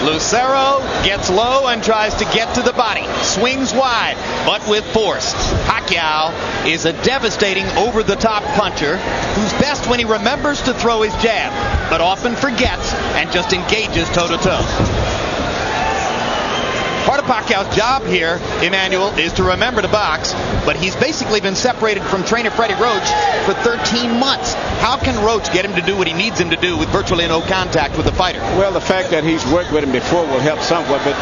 Lucero gets low and tries to get to the body. Swings wide, but with force. Pacquiao is a devastating over-the-top puncher who's best when he remembers to throw his jab, but often forgets and just engages toe-to-toe. Part of Pacquiao's job here, Emmanuel, is to remember to box, but he's basically been separated from trainer Freddie Roach for 13 months. How can Roach get him to do what he needs him to do with virtually no contact with the fighter? Well, the fact that he's worked with him before will help somewhat, but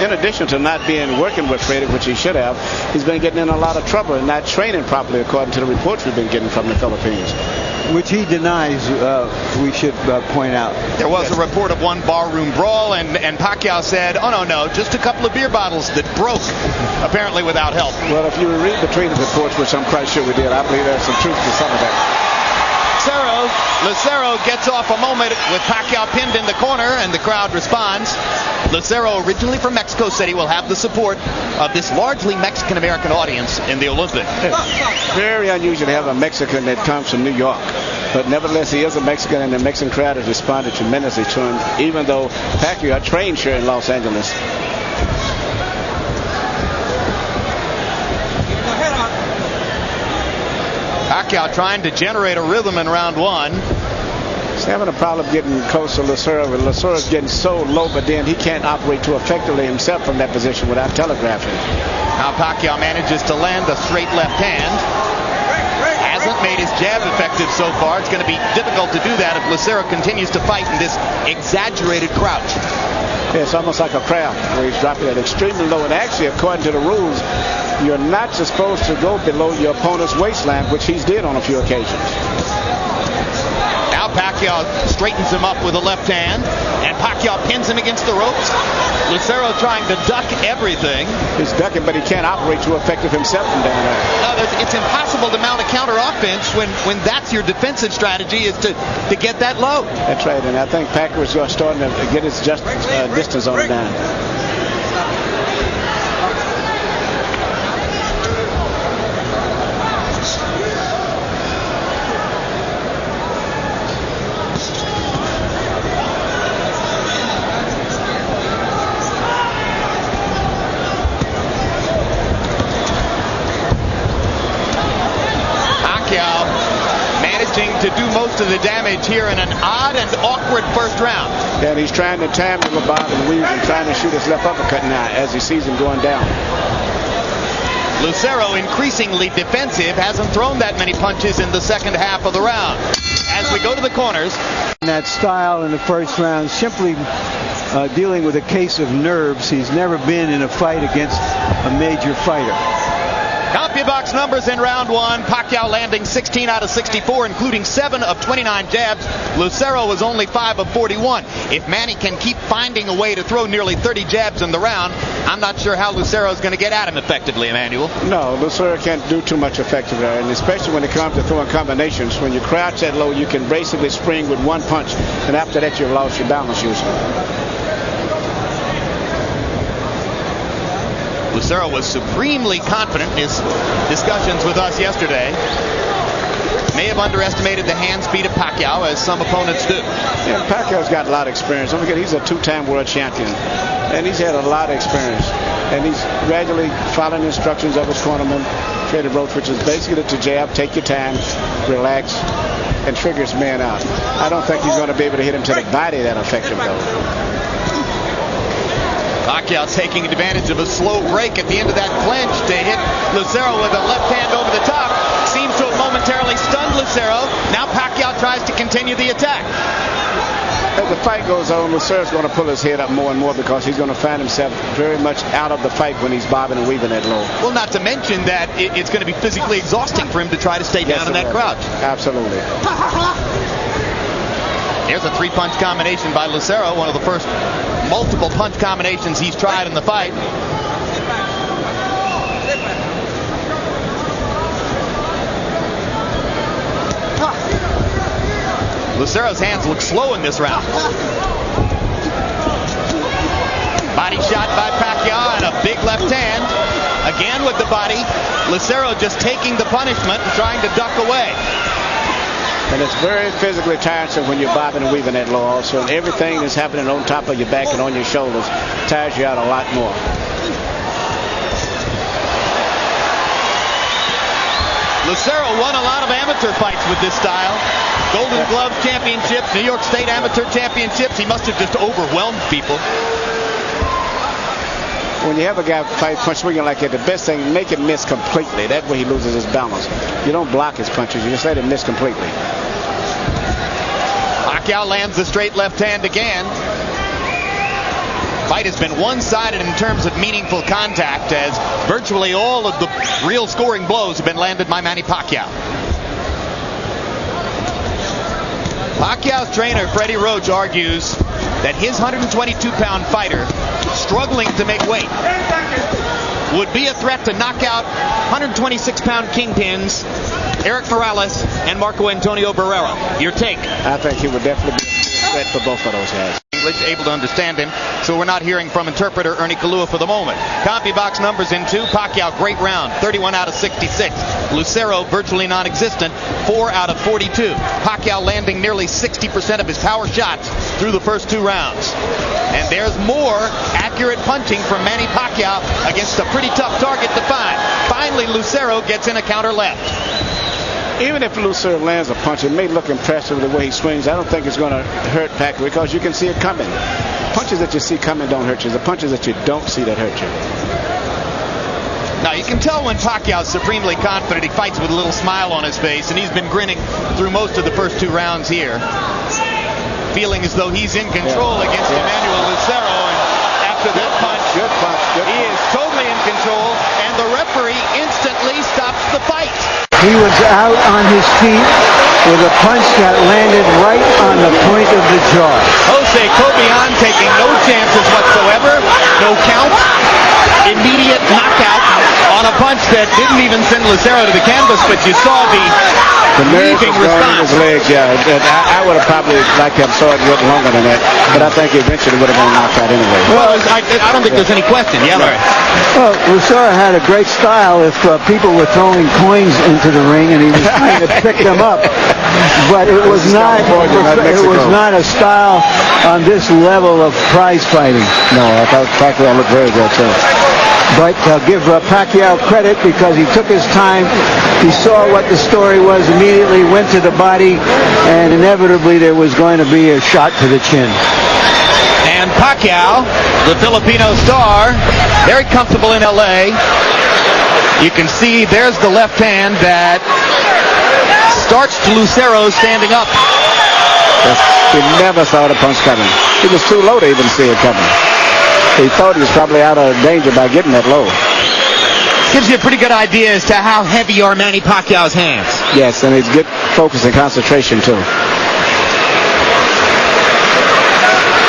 in addition to not working with Freddie, which he should have, he's been getting in a lot of trouble and not training properly, according to the reports we've been getting from the Philippines. Which he denies, we should point out. There was a report of one barroom brawl, and Pacquiao said, oh, no, just a couple of beer bottles that broke, apparently without help. Well, if you read between the reports, which I'm quite sure we did, I believe there's some truth to some of that. Lucero gets off a moment with Pacquiao pinned in the corner, and the crowd responds. Lucero, originally from Mexico City, will have the support of this largely Mexican-American audience in the Olympics. Very unusual to have a Mexican that comes from New York. But nevertheless, he is a Mexican, and the Mexican crowd has responded tremendously to him, even though Pacquiao trained here in Los Angeles. Pacquiao trying to generate a rhythm in round one. He's having a problem getting close to Lucero. Lucero's getting so low, but then he can't operate too effectively himself from that position without telegraphing. Now Pacquiao manages to land a straight left hand. Hasn't made his jab effective so far. It's going to be difficult to do that if Lucero continues to fight in this exaggerated crouch. Yeah, it's almost like a crab where he's dropping it extremely low. And actually, according to the rules, you're not supposed to go below your opponent's waistline, which he's did on a few occasions. Now Pacquiao straightens him up with a left hand, and Pacquiao pins him against the ropes. Lucero trying to duck everything. He's ducking, but he can't operate too effective himself from down there. No, it's impossible to mount a counter offense when that's your defensive strategy, is to get that low. That's right, and I think Pacquiao's starting to get his distance on it down. To do most of the damage here in an odd and awkward first round. Yeah, and he's trying to time the bob and weave and trying to shoot his left uppercut now as he sees him going down. Lucero, increasingly defensive, hasn't thrown that many punches in the second half of the round. As we go to the corners. That style in the first round, simply dealing with a case of nerves. He's never been in a fight against a major fighter. CompuBox numbers in round one. Pacquiao landing 16 out of 64, including 7 of 29 jabs. Lucero was only 5 of 41. If Manny can keep finding a way to throw nearly 30 jabs in the round, I'm not sure how Lucero is going to get at him effectively, Emmanuel. No, Lucero can't do too much effectively, and especially when it comes to throwing combinations. When you crouch that low, you can basically spring with one punch, and after that, you've lost your balance usually. Lucero was supremely confident in his discussions with us yesterday. May have underestimated the hand speed of Pacquiao, as some opponents do. Yeah, Pacquiao's got a lot of experience. Don't forget, he's a 2-time world champion, and he's had a lot of experience. And he's gradually following the instructions of his cornerman, Freddie Roach, which is basically to jab, take your time, relax, and trigger his man out. I don't think he's going to be able to hit him to the body that effective, though. Pacquiao taking advantage of a slow break at the end of that clinch to hit Lucero with a left hand over the top. Seems to have momentarily stunned Lucero. Now Pacquiao tries to continue the attack. As the fight goes on, Lucero's going to pull his head up more and more because he's going to find himself very much out of the fight when he's bobbing and weaving that low. Well, not to mention that it's going to be physically exhausting for him to try to stay down in that crouch. Absolutely. Here's a 3-punch combination by Lucero, one of the first multiple punch combinations he's tried in the fight. Lucero's hands look slow in this round. Body shot by Pacquiao and a big left hand. Again with the body. Lucero just taking the punishment and trying to duck away. And And it's very physically tiresome when you're bobbing and weaving that low also. And everything that's happening on top of your back and on your shoulders tires you out a lot more. Lucero won a lot of amateur fights with this style. Golden Glove championships, New York State amateur championships. He must have just overwhelmed people. When you have a guy fight punch swinging like that, the best thing, make him miss completely. That way he loses his balance. You don't block his punches. You just let him miss completely. Pacquiao lands the straight left hand again. Fight has been one-sided in terms of meaningful contact, as virtually all of the real scoring blows have been landed by Manny Pacquiao. Pacquiao's trainer, Freddie Roach, argues that his 122-pound fighter, struggling to make weight, would be a threat to knock out 126-pound kingpins Eric Morales and Marco Antonio Barrera. Your take? I think he would definitely be a threat for both of those guys. English, able to understand him, so we're not hearing from interpreter Ernie Kalua for the moment. CompuBox numbers in 2. Pacquiao, great round, 31 out of 66. Lucero, virtually non-existent, 4 out of 42. Pacquiao landing nearly 60% of his power shots through the first 2 rounds. And there's more accurate punching from Manny Pacquiao against a pretty tough target to find. Finally, Lucero gets in a counter left. Even if Lucero lands a punch, it may look impressive the way he swings. I don't think it's going to hurt Pacquiao because you can see it coming. Punches that you see coming don't hurt you. The punches that you don't see that hurt you. Now, you can tell when Pacquiao's supremely confident. He fights with a little smile on his face, and he's been grinning through most of the first 2 rounds here, feeling as though he's in control against Emmanuel Lucero. And after that punch, he is totally in control, and the referee instantly stops the fight. He was out on his feet with a punch that landed right on the point of the jaw. Jose Cobian taking no chances whatsoever. No count. Immediate knockout on a punch that didn't even send Lucero to the canvas, but you saw the heaving response. His legs, I would have probably liked to have saw it a little longer than that, but I think eventually would have been knocked out anyway. Well, I don't think there's any question. Yeah, Larry. Well, Lucero had a great style if people were throwing coins into the ring and he was trying to pick them up. But it was not a style on this level of prize fighting. No, I thought Pacquiao looked very good too. But give Pacquiao credit because he took his time. He saw what the story was, immediately went to the body, and inevitably there was going to be a shot to the chin. And Pacquiao, the Filipino star, very comfortable in L.A. You can see there's the left hand that starts to Lucero standing up. He never saw the punch coming. He was too low to even see it coming. He thought he was probably out of danger by getting that low. Gives you a pretty good idea as to how heavy are Manny Pacquiao's hands. Yes, and he's good focus and concentration too.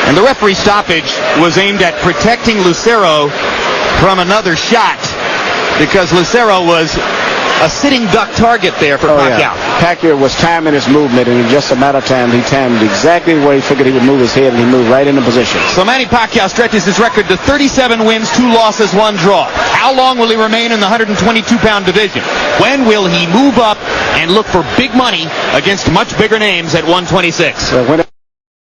And the referee stoppage was aimed at protecting Lucero from another shot, because Lucero was a sitting duck target there for Pacquiao. Pacquiao was timing his movement, and in just a matter of time, he timed exactly where he figured he would move his head, and he moved right into position. So Manny Pacquiao stretches his record to 37 wins, 2 losses, 1 draw. How long will he remain in the 122-pound division? When will he move up and look for big money against much bigger names at 126?